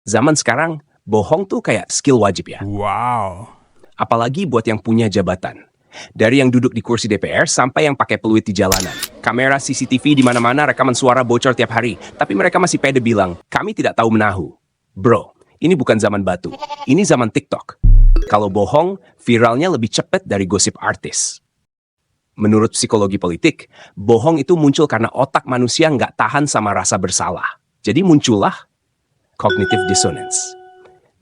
Zaman sekarang, bohong tuh kayak skill wajib ya. Wow. Apalagi buat yang punya jabatan. Dari yang duduk di kursi DPR sampai yang pakai peluit di jalanan. Kamera CCTV di mana-mana, rekaman suara bocor tiap hari. Tapi mereka masih pede bilang, kami tidak tahu menahu. Bro, ini bukan zaman batu. Ini zaman TikTok. Kalau bohong, viralnya lebih cepat dari gosip artis. Menurut psikologi politik, bohong itu muncul karena otak manusia nggak tahan sama rasa bersalah. Jadi muncullah cognitive dissonance.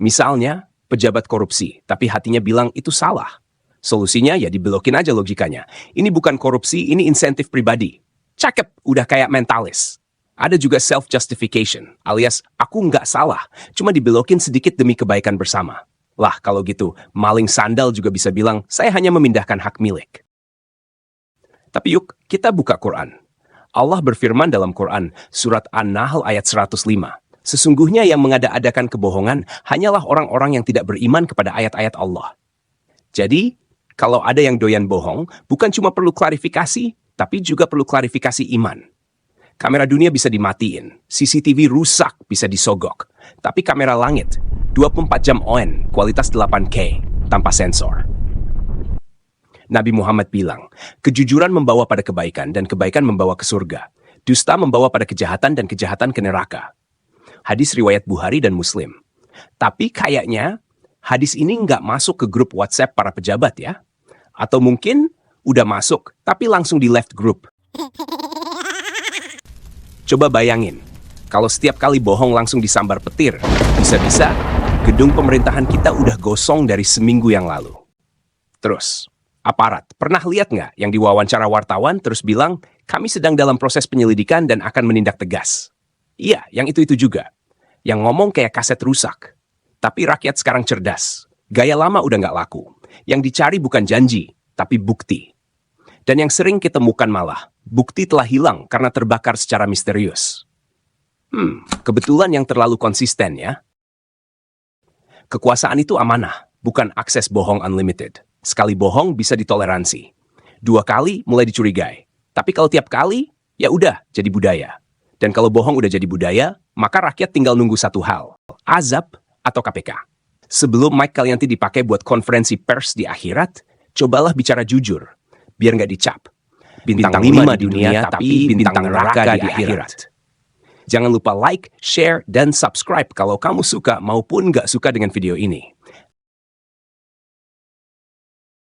Misalnya, pejabat korupsi, tapi hatinya bilang itu salah. Solusinya ya dibelokin aja logikanya. Ini bukan korupsi, ini insentif pribadi. Cakep, udah kayak mentalis. Ada juga self-justification, alias aku nggak salah, cuma dibelokin sedikit demi kebaikan bersama. Lah, kalau gitu, maling sandal juga bisa bilang, saya hanya memindahkan hak milik. Tapi yuk, kita buka Quran. Allah berfirman dalam Quran, surat An-Nahl ayat 105. Sesungguhnya yang mengada-adakan kebohongan hanyalah orang-orang yang tidak beriman kepada ayat-ayat Allah. Jadi, kalau ada yang doyan bohong, bukan cuma perlu klarifikasi, tapi juga perlu klarifikasi iman. Kamera dunia bisa dimatiin, CCTV rusak bisa disogok, tapi kamera langit, 24 jam on, kualitas 8K, tanpa sensor. Nabi Muhammad bilang, kejujuran membawa pada kebaikan dan kebaikan membawa ke surga. Dusta membawa pada kejahatan dan kejahatan ke neraka. Hadis riwayat Bukhari dan Muslim. Tapi kayaknya hadis ini nggak masuk ke grup WhatsApp para pejabat ya. Atau mungkin udah masuk, tapi langsung di left group. Coba bayangin, kalau setiap kali bohong langsung disambar petir, bisa-bisa gedung pemerintahan kita udah gosong dari seminggu yang lalu. Terus, aparat, pernah lihat nggak yang diwawancara wartawan terus bilang, kami sedang dalam proses penyelidikan dan akan menindak tegas. Iya, yang itu juga. Yang ngomong kayak kaset rusak. Tapi rakyat sekarang cerdas. Gaya lama udah nggak laku. Yang dicari bukan janji, tapi bukti. Dan yang sering kita temukan malah, bukti telah hilang karena terbakar secara misterius. Kebetulan yang terlalu konsisten ya. Kekuasaan itu amanah, bukan akses bohong unlimited. Sekali bohong bisa ditoleransi. 2 kali mulai dicurigai. Tapi kalau tiap kali, ya udah jadi budaya. Dan kalau bohong udah jadi budaya, maka rakyat tinggal nunggu satu hal. Azab atau KPK. Sebelum mic kalian dipakai buat konferensi pers di akhirat, cobalah bicara jujur. Biar nggak dicap. Bintang 5 di dunia, tapi bintang neraka di akhirat. Jangan lupa like, share, dan subscribe kalau kamu suka maupun nggak suka dengan video ini.